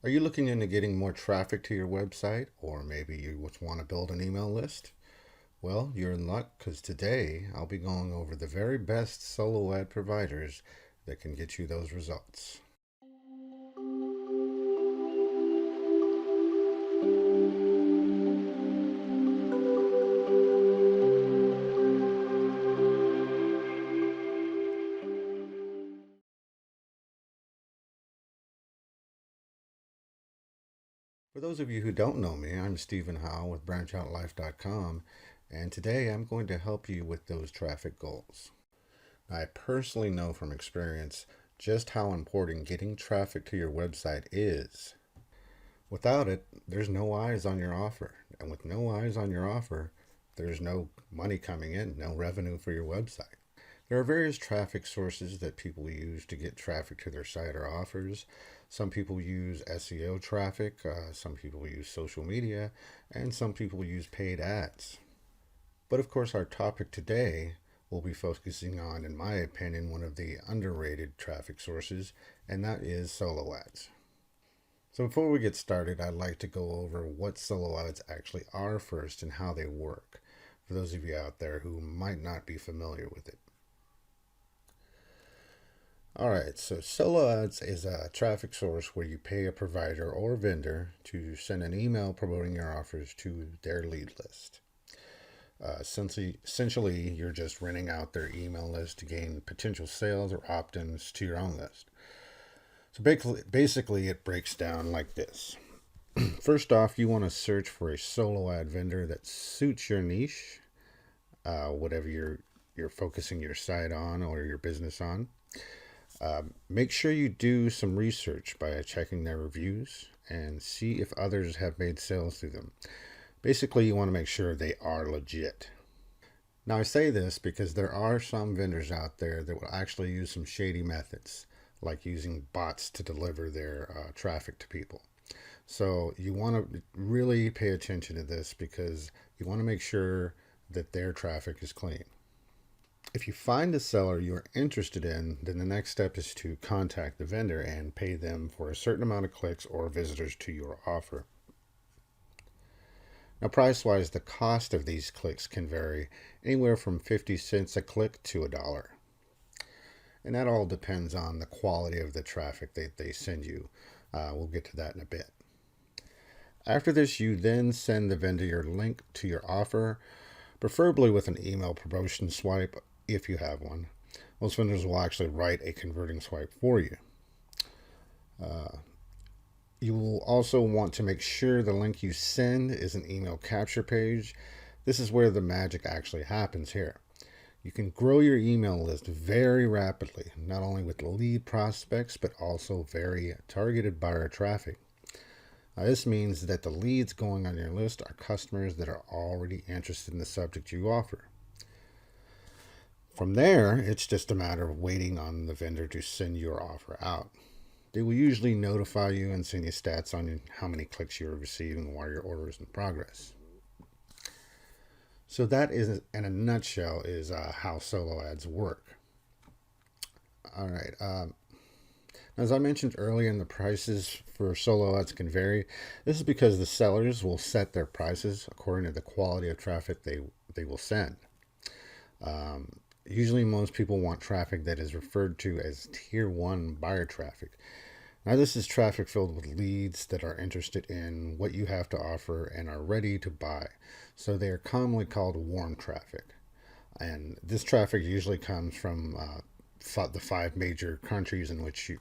Are you looking into getting more traffic to your website, or maybe you just want to build an email list? Well, you're in luck because today I'll be going over the very best solo ad providers that can get you those results. For those of you who don't know me, I'm Stephen Howe with branchoutlife.com, and today I'm going to help you with those traffic goals. I personally know from experience just how important getting traffic to your website is. Without it, there's no eyes on your offer. And with no eyes on your offer, there's no money coming in, no revenue for your website. There are various traffic sources that people use to get traffic to their site or offers. Some people use SEO traffic, some people use social media, and some people use paid ads. But of course, our topic today will be focusing on, in my opinion, one of the underrated traffic sources, and that is solo ads. So before we get started, I'd like to go over what solo ads actually are first and how they work, for those of you out there who might not be familiar with it. Alright, so solo ads is a traffic source where you pay a provider or vendor to send an email promoting your offers to their lead list. Essentially, you're just renting out their email list to gain potential sales or opt-ins to your own list. So basically, it breaks down like this. First off, you want to search for a solo ad vendor that suits your niche, whatever you're focusing your site on or your business on. Make sure you do some research by checking their reviews and see if others have made sales through them. Basically, you want to make sure they are legit. Now, I say this because there are some vendors out there that will actually use some shady methods, like using bots to deliver their traffic to people. So you want to really pay attention to this because you want to make sure that their traffic is clean. If you find a seller you're interested in, then the next step is to contact the vendor and pay them for a certain amount of clicks or visitors to your offer. Now, price-wise, the cost of these clicks can vary anywhere from 50 cents a click to $1. And that all depends on the quality of the traffic they send you. We'll get to that in a bit. After this, you then send the vendor your link to your offer, preferably with an email promotion swipe if you have one. Most vendors will actually write a converting swipe for you. You will also want to make sure the link you send is an email capture page. This is where the magic actually happens here. You can grow your email list very rapidly, not only with lead prospects, but also very targeted buyer traffic. This means that the leads going on your list are customers that are already interested in the subject you offer. From there, it's just a matter of waiting on the vendor to send your offer out. They will usually notify you and send you stats on how many clicks you're receiving while your order is in progress. So that is, in a nutshell, is how solo ads work. All right. As I mentioned earlier, the prices for solo ads can vary. This is because the sellers will set their prices according to the quality of traffic they will send. Usually most people want traffic that is referred to as tier 1 buyer traffic. Now, this is traffic filled with leads that are interested in what you have to offer and are ready to buy. So they are commonly called warm traffic. And this traffic usually comes from the 5 major countries in which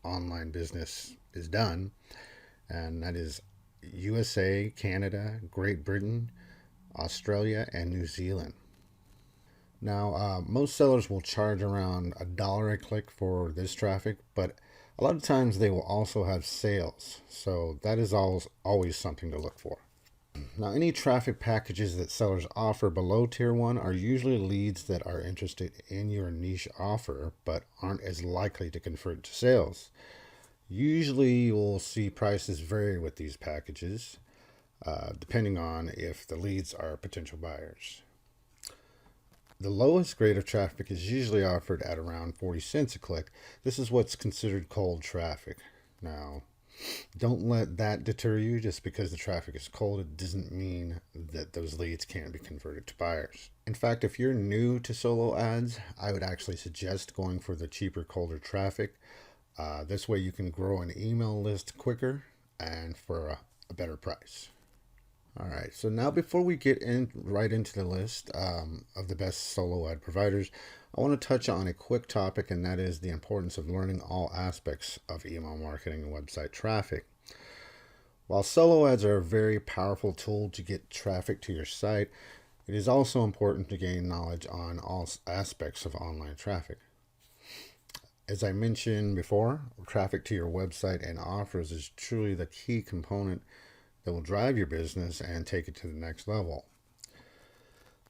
online business is done. And that is USA, Canada, Great Britain, Australia, and New Zealand. Now, most sellers will charge around $1 a click for this traffic, but a lot of times they will also have sales, so that is always something to look for. Now, any traffic packages that sellers offer below tier 1 are usually leads that are interested in your niche offer, but aren't as likely to convert to sales. Usually you'll see prices vary with these packages, depending on if the leads are potential buyers. The lowest grade of traffic is usually offered at around 40 cents a click. This is what's considered cold traffic. Now, Don't let that deter you. Just because the traffic is cold, it doesn't mean that those leads can't be converted to buyers. In fact, if you're new to solo ads, I would actually suggest going for the cheaper, colder traffic. This way, you can grow an email list quicker and for a better price. All right, so now before we get in right into the list of the best solo ad providers, I want to touch on a quick topic, and that is the importance of learning all aspects of email marketing and website traffic. While solo ads are a very powerful tool to get traffic to your site, it is also important to gain knowledge on all aspects of online traffic. As I mentioned before, traffic to your website and offers is truly the key component that will drive your business and take it to the next level.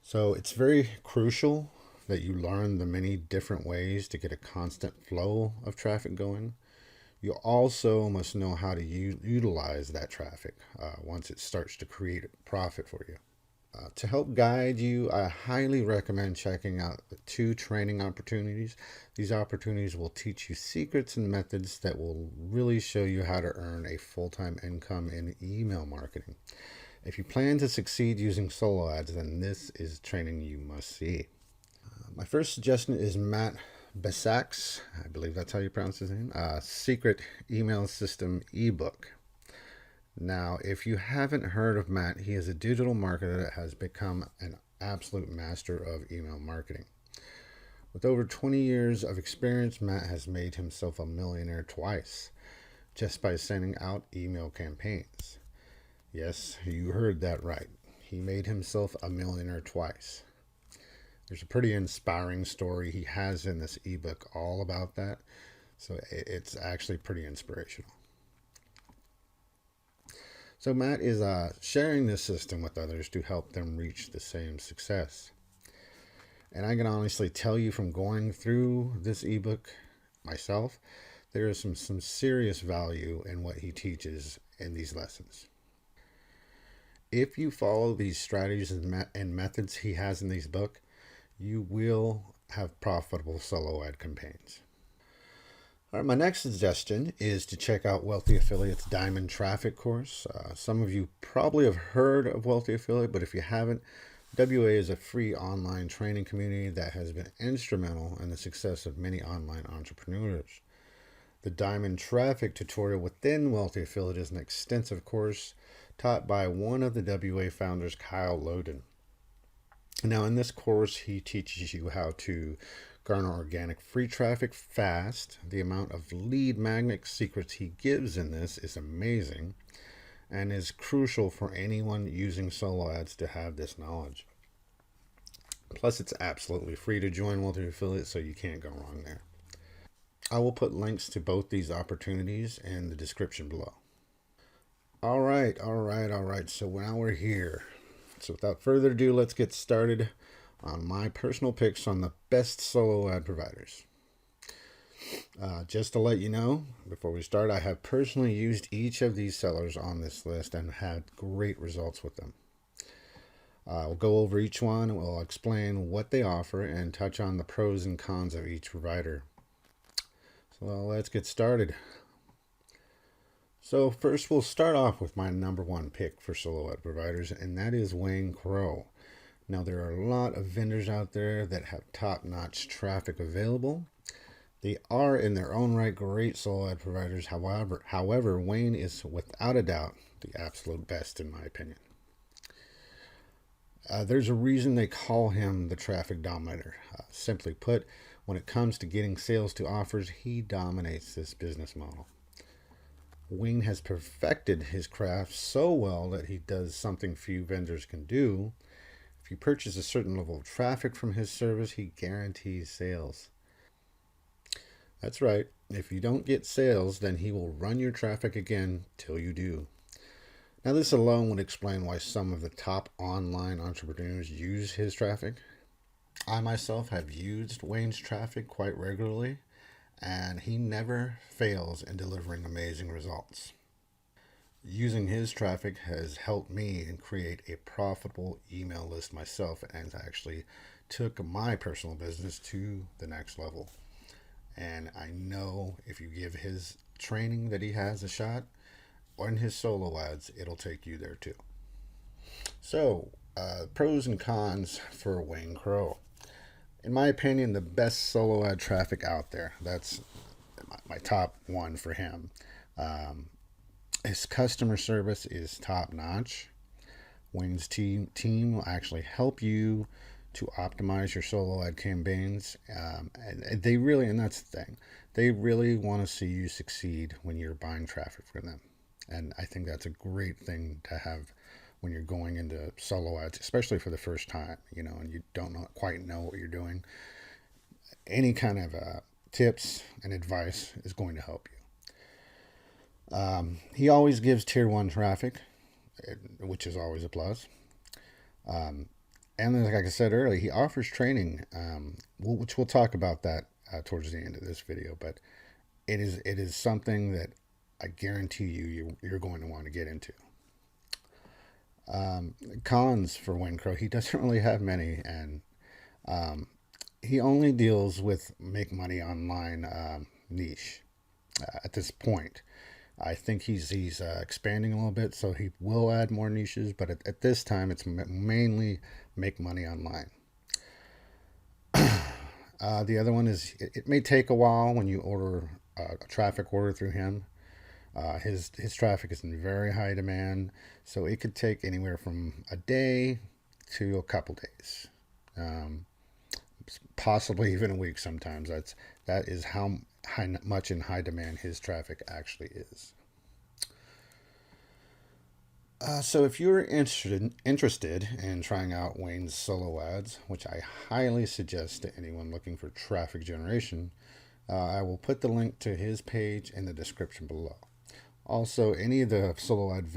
So it's very crucial that you learn the many different ways to get a constant flow of traffic going. You also must know how to utilize that traffic once it starts to create a profit for you. To help guide you, I highly recommend checking out the two training opportunities. These opportunities will teach you secrets and methods that will really show you how to earn a full-time income in email marketing. If you plan to succeed using solo ads, then this is training you must see. My first suggestion is Matt Besak's, I believe that's how you pronounce his name, Secret Email System ebook. Now, if you haven't heard of Matt, he is a digital marketer that has become an absolute master of email marketing. With over 20 years of experience, Matt has made himself a millionaire twice just by sending out email campaigns. Yes, you heard that right. He made himself a millionaire twice. There's a pretty inspiring story he has in this ebook all about that, so it's actually pretty inspirational. So Matt is sharing this system with others to help them reach the same success. And I can honestly tell you from going through this ebook myself, there is some serious value in what he teaches in these lessons. If you follow these strategies and methods he has in this book, you will have profitable solo ad campaigns. All right, my next suggestion is to check out Wealthy Affiliate's Diamond Traffic course. Some of you probably have heard of Wealthy Affiliate, but if you haven't, WA is a free online training community that has been instrumental in the success of many online entrepreneurs. The Diamond Traffic tutorial within Wealthy Affiliate is an extensive course taught by one of the WA founders, Kyle Loden. Now, in this course, he teaches you how to garner organic free traffic fast. The amount of lead magnet secrets he gives in this is amazing and is crucial for anyone using solo ads to have this knowledge. Plus, it's absolutely free to join Wealthy Affiliate, so you can't go wrong there. I will put links to both these opportunities in the description below. All right. So now we're here. So without further ado, let's get started on my personal picks on the best solo ad providers. Just to let you know, before we start, I have personally used each of these sellers on this list and had great results with them. We'll go over each one, and we'll explain what they offer and touch on the pros and cons of each provider. So let's get started. So first, we'll start off with my number one pick for solo ad providers, and that is Wayne Crow. Now, there are a lot of vendors out there that have top-notch traffic available. They are, in their own right, great solo ad providers. However, Wayne is, without a doubt, the absolute best, in my opinion. There's a reason they call him the traffic dominator. Simply put, when it comes to getting sales to offers, he dominates this business model. Wayne has perfected his craft so well that he does something few vendors can do. If you purchase a certain level of traffic from his service, he guarantees sales. That's right. If you don't get sales, then he will run your traffic again till you do. Now, this alone would explain why some of the top online entrepreneurs use his traffic. I myself have used Wayne's traffic quite regularly, and he never fails in delivering amazing results. Using his traffic has helped me create a profitable email list myself, and actually took my personal business to the next level. And I know if you give his training that he has a shot, on his solo ads, it'll take you there too. So, pros and cons for Wayne Crow. In my opinion, the best solo ad traffic out there. That's my top one for him. Um, his customer service is top notch. Wayne's team will actually help you to optimize your solo ad campaigns. And they really, and that's the thing, they really want to see you succeed when you're buying traffic from them. And I think that's a great thing to have when you're going into solo ads, especially for the first time, and you don't quite know what you're doing. Any kind of tips and advice is going to help you. He always gives tier one traffic, which is always a plus. Um, and like I said earlier, he offers training, which we'll talk about that towards the end of this video. But it is something that I guarantee you're going to want to get into. Cons for Wayne Crow, he doesn't really have many, and he only deals with make money online niche at this point. I think he's expanding a little bit, so he will add more niches, but at this time, it's mainly make money online. The other one is it may take a while when you order a traffic order through him. His traffic is in very high demand, so it could take anywhere from a day to a couple days, possibly even a week. Sometimes that is how much in high demand his traffic actually is. So if you're interested in trying out Wayne's solo ads, which I highly suggest to anyone looking for traffic generation, I will put the link to his page in the description below. Also, any of the solo ad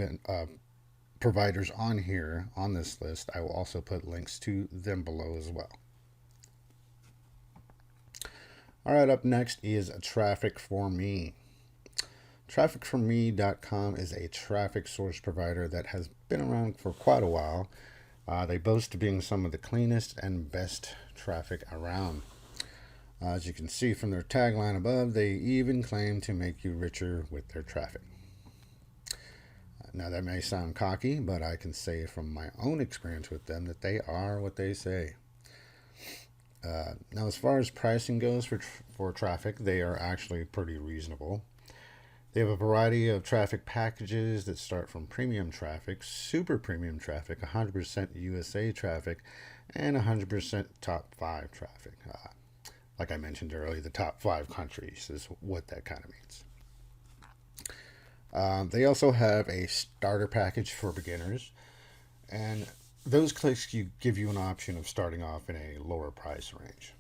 providers on here on this list, I will also put links to them below as well. All right, up next is Traffic for Me. TrafficForMe.com is a traffic source provider that has been around for quite a while. They boast of being some of the cleanest and best traffic around. As you can see from their tagline above, they even claim to make you richer with their traffic. Now, that may sound cocky, but I can say from my own experience with them that they are what they say. Now, as far as pricing goes for traffic, they are actually pretty reasonable. They have a variety of traffic packages that start from premium traffic, super premium traffic, 100% USA traffic, and 100% top 5 traffic. Like I mentioned earlier, the top 5 countries is what that kind of means. They also have a starter package for beginners, and those clicks give you an option of starting off in a lower price range.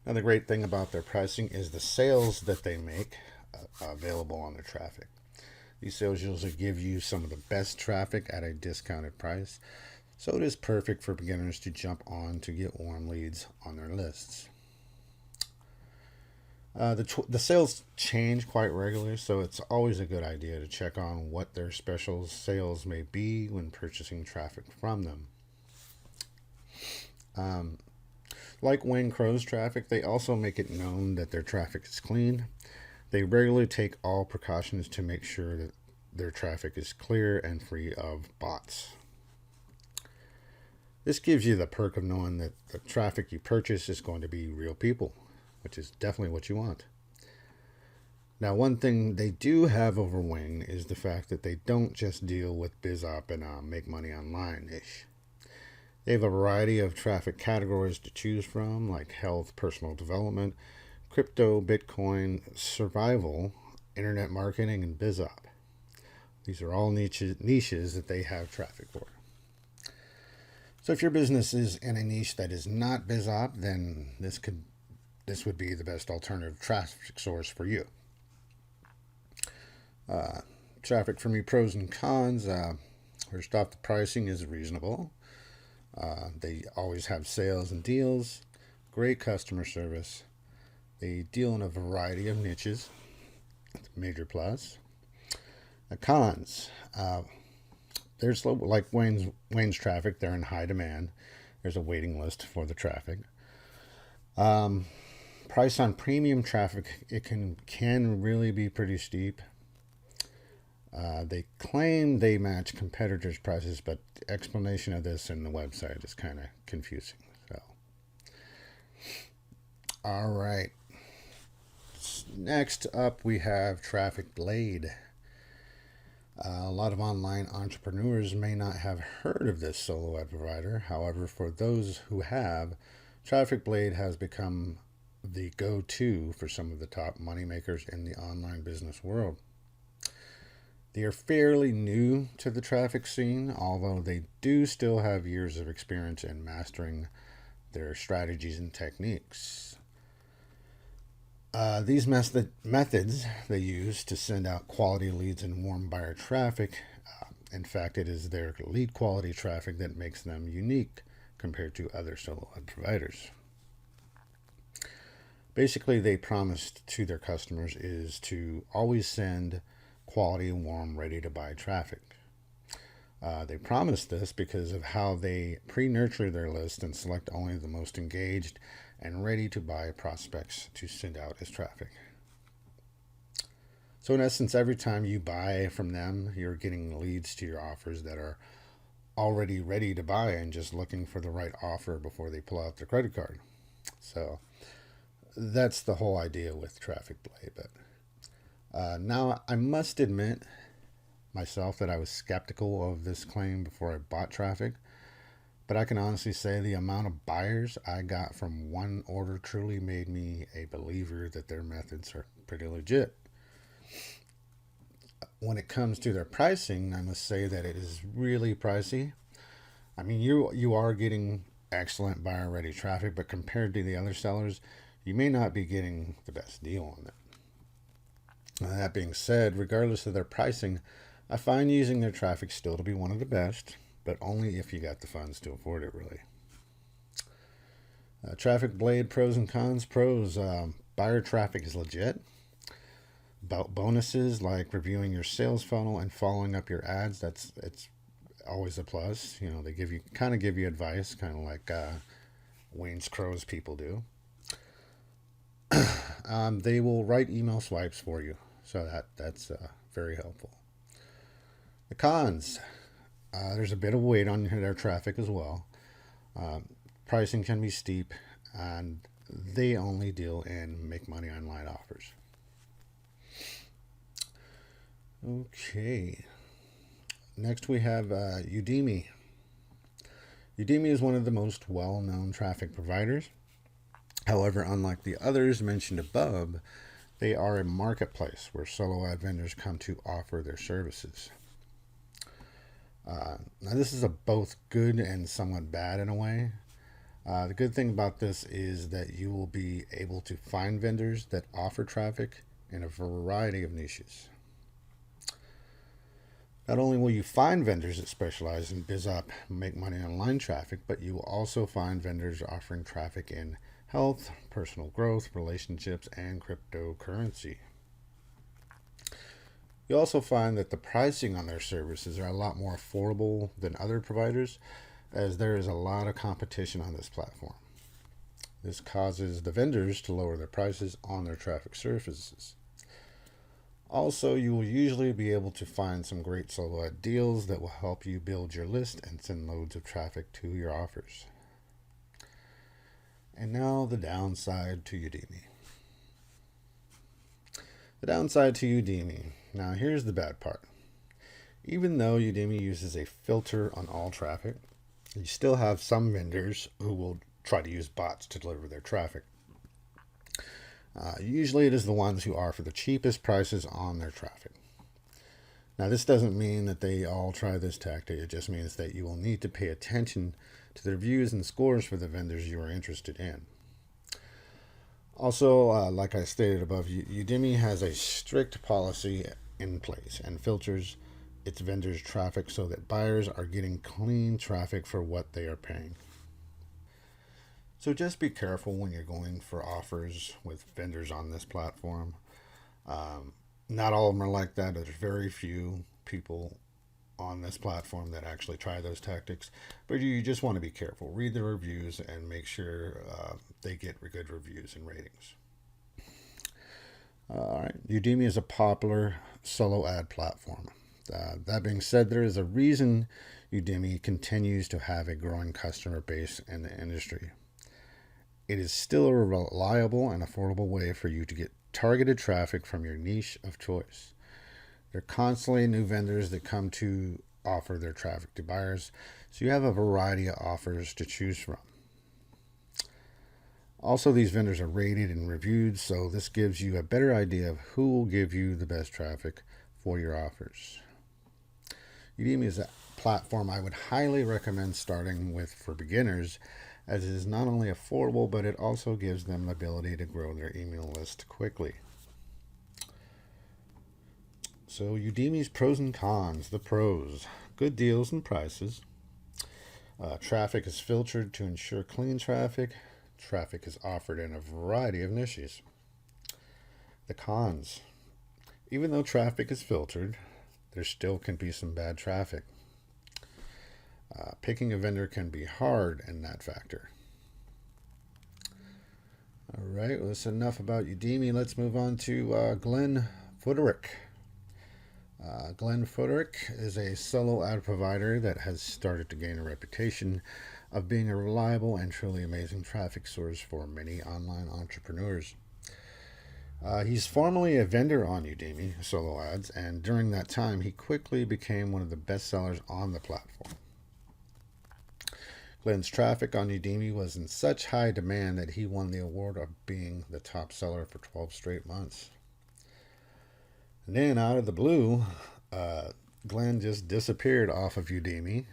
Now, the great thing about their pricing is the sales that they make available on their traffic. These sales usually give you some of the best traffic at a discounted price, so it is perfect for beginners to jump on to get warm leads on their lists. The sales change quite regularly, so it's always a good idea to check on what their special sales may be when purchasing traffic from them. Like Wayne Crow's traffic, they also make it known that their traffic is clean. They regularly take all precautions to make sure that their traffic is clear and free of bots. This gives you the perk of knowing that the traffic you purchase is going to be real people, which is definitely what you want. Now, one thing they do have over Wayne is the fact that they don't just deal with BizOp and make money online-ish. They have a variety of traffic categories to choose from, like health, personal development, crypto, Bitcoin, survival, internet marketing, and BizOp. These are all niches that they have traffic for. So if your business is in a niche that is not BizOp, then this would be the best alternative traffic source for you. Traffic for Me pros and cons. First off, the pricing is reasonable. They always have sales and deals, great customer service. They deal in a variety of niches. That's a major plus. The cons. There's like Wayne's traffic. They're in high demand. There's a waiting list for the traffic. Price on premium traffic, it can really be pretty steep. They claim they match competitors' prices, but the explanation of this in the website is kind of confusing. So, all right. Next up, we have Traffic Blade. A lot of online entrepreneurs may not have heard of this solo ad provider. However, for those who have, Traffic Blade has become the go to for some of the top moneymakers in the online business world. They are fairly new to the traffic scene, although they do still have years of experience in mastering their strategies and techniques. These methods they use to send out quality leads and warm buyer traffic. In fact, it is their lead quality traffic that makes them unique compared to other solo ad providers. Basically, they promised to their customers is to always send quality, warm, ready to buy traffic. They promise this because of how they pre-nurture their list and select only the most engaged and ready to buy prospects to send out as traffic. So in essence, every time you buy from them, you're getting leads to your offers that are already ready to buy and just looking for the right offer before they pull out their credit card. So that's the whole idea with Traffic Blade. But now I must admit myself that I was skeptical of this claim before I bought traffic. But I can honestly say the amount of buyers I got from one order truly made me a believer that their methods are pretty legit. When it comes to their pricing, I must say that it is really pricey. I mean, you are getting excellent buyer ready traffic, but compared to the other sellers, you may not be getting the best deal on it. Now, that being said, regardless of their pricing, I find using their traffic still to be one of the best, but only if you got the funds to afford it, really. Traffic Blade pros and cons. Pros: buyer traffic is legit. About bonuses like reviewing your sales funnel and following up your ads, it's always a plus. You know, they give you advice, kind of like Wayne's Crows people do. They will write email swipes for you, so that's very helpful. The cons: there's a bit of weight on their traffic as well. Uh, Pricing can be steep, and they only deal in make money online offers. Okay. Next we have Udimi. Udimi is one of the most well known traffic providers. However, unlike the others mentioned above, they are a marketplace where solo ad vendors come to offer their services. Now, this is a both good and somewhat bad in a way. The good thing about this is that you will be able to find vendors that offer traffic in a variety of niches. Not only will you find vendors that specialize in BizUp make money online traffic, but you will also find vendors offering traffic in health, personal growth, relationships, and cryptocurrency. You also find that the pricing on their services are a lot more affordable than other providers, as there is a lot of competition on this platform. This causes the vendors to lower their prices on their traffic services. Also, you will usually be able to find some great solo ad deals that will help you build your list and send loads of traffic to your offers. And now the downside to Udimi. The downside to Udimi. Now here's the bad part. Even though Udimi uses a filter on all traffic, you still have some vendors who will try to use bots to deliver their traffic. Usually it is the ones who offer the cheapest prices on their traffic. Now, this doesn't mean that they all try this tactic. It just means that you will need to pay attention to the reviews and scores for the vendors you are interested in. Also, like I stated above, Udemy has a strict policy in place and filters its vendors' traffic so that buyers are getting clean traffic for what they are paying. So just be careful when you're going for offers with vendors on this platform. Not all of them are like that. There's very few people on this platform that actually try those tactics. But you just want to be careful. Read the reviews and make sure they get good reviews and ratings. All right. Udemy is a popular solo ad platform. That being said, there is a reason Udemy continues to have a growing customer base in the industry. It is still a reliable and affordable way for you to get targeted traffic from your niche of choice. There are constantly new vendors that come to offer their traffic to buyers, so you have a variety of offers to choose from. Also, these vendors are rated and reviewed, so this gives you a better idea of who will give you the best traffic for your offers. Udemy is a platform I would highly recommend starting with for beginners, as it is not only affordable, but it also gives them the ability to grow their email list quickly. So, Udemy's pros and cons. The pros: good deals and prices. Traffic is filtered to ensure clean traffic. Traffic is offered in a variety of niches. The cons: even though traffic is filtered, there still can be some bad traffic. Picking a vendor can be hard in that factor. All right, well, that's enough about Udemy. Let's move on to Glen. Glen is a solo ad provider that has started to gain a reputation of being a reliable and truly amazing traffic source for many online entrepreneurs. He's formerly a vendor on Udemy solo ads, and during that time, he quickly became one of the best sellers on the platform. Glen's traffic on Udemy was in such high demand that he won the award of being the top seller for 12 straight months. And then, out of the blue, Glen just disappeared off of Udemy.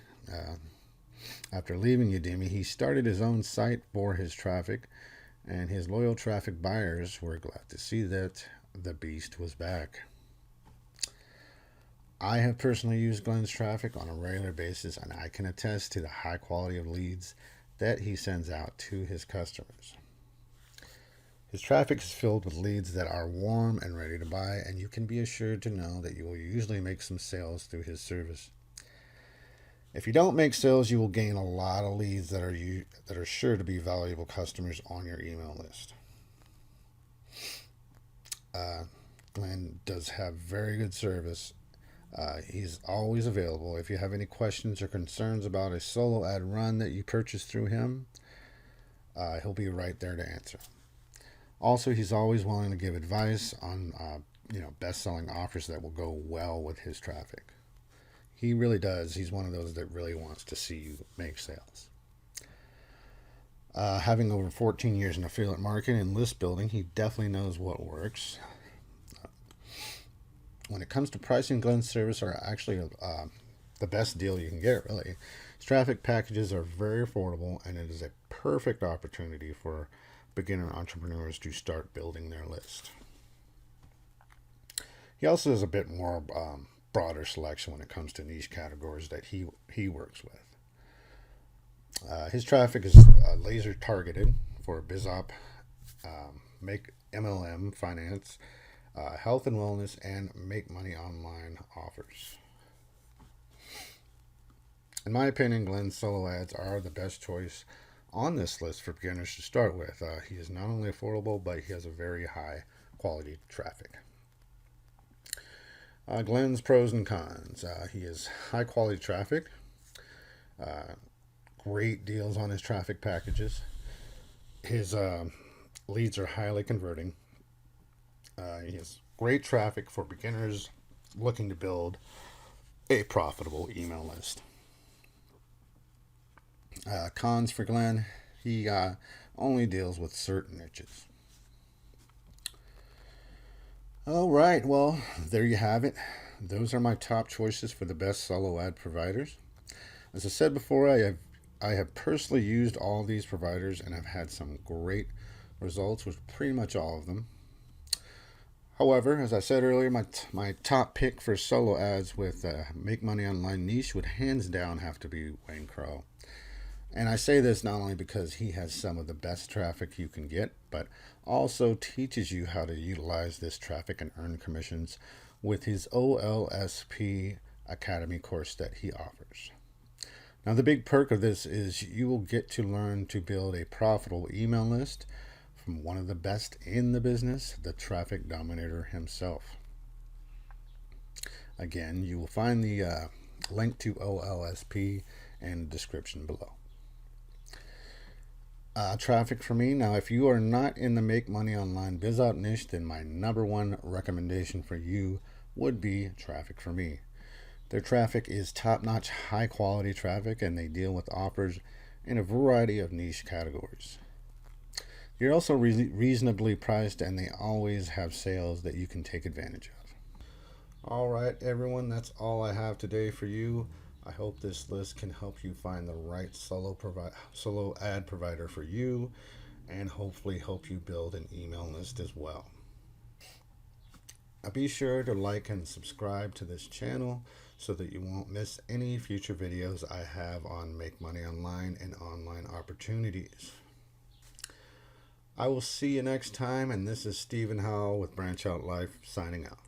After leaving Udemy, he started his own site for his traffic, and his loyal traffic buyers were glad to see that the beast was back. I have personally used Glen's traffic on a regular basis, and I can attest to the high quality of leads that he sends out to his customers. His traffic is filled with leads that are warm and ready to buy, and you can be assured to know that you will usually make some sales through his service. If you don't make sales, you will gain a lot of leads that are sure to be valuable customers on your email list. Glen does have very good service. He's always available. If you have any questions or concerns about a solo ad run that you purchased through him, he'll be right there to answer. Also, he's always willing to give advice on best-selling offers that will go well with his traffic. He really does. He's one of those that really wants to see you make sales. Having over 14 years in affiliate marketing and list building, he definitely knows what works. When it comes to pricing, Glen's service are actually the best deal you can get, really. His traffic packages are very affordable, and it is a perfect opportunity for beginner entrepreneurs to start building their list. He also has a bit more broader selection when it comes to niche categories that he works with. His traffic is laser targeted for BizOp, make MLM, finance, health and wellness, and make money online offers. In my opinion, Glen's solo ads are the best choice on this list for beginners to start with. He is not only affordable, but he has a very high quality traffic. Glen's pros and cons. He has high quality traffic, great deals on his traffic packages. His leads are highly converting. He has great traffic for beginners looking to build a profitable email list. Cons for Glen: he only deals with certain niches. All right, well, there you have it. Those are my top choices for the best solo ad providers. As I said before, I have personally used all these providers and have had some great results with pretty much all of them. However, as I said earlier, my top pick for solo ads with Make Money Online niche would hands down have to be Wayne Crow. And I say this not only because he has some of the best traffic you can get, but also teaches you how to utilize this traffic and earn commissions with his OLSP Academy course that he offers. Now, the big perk of this is you will get to learn to build a profitable email list from one of the best in the business, the traffic dominator himself. Again, you will find the link to OLSP in the description below. Traffic for me. Now, if you are not in the Make Money Online Biz Out niche, then my number one recommendation for you would be Traffic for Me. Their traffic is top notch, high quality traffic, and they deal with offers in a variety of niche categories. You're also reasonably priced, and they always have sales that you can take advantage of. All right, everyone, that's all I have today for you. I hope this list can help you find the right solo ad provider for you, and hopefully help you build an email list as well. Now be sure to like and subscribe to this channel so that you won't miss any future videos I have on Make Money Online and online opportunities. I will see you next time, and this is Stephen Howell with Branch Out Life signing out.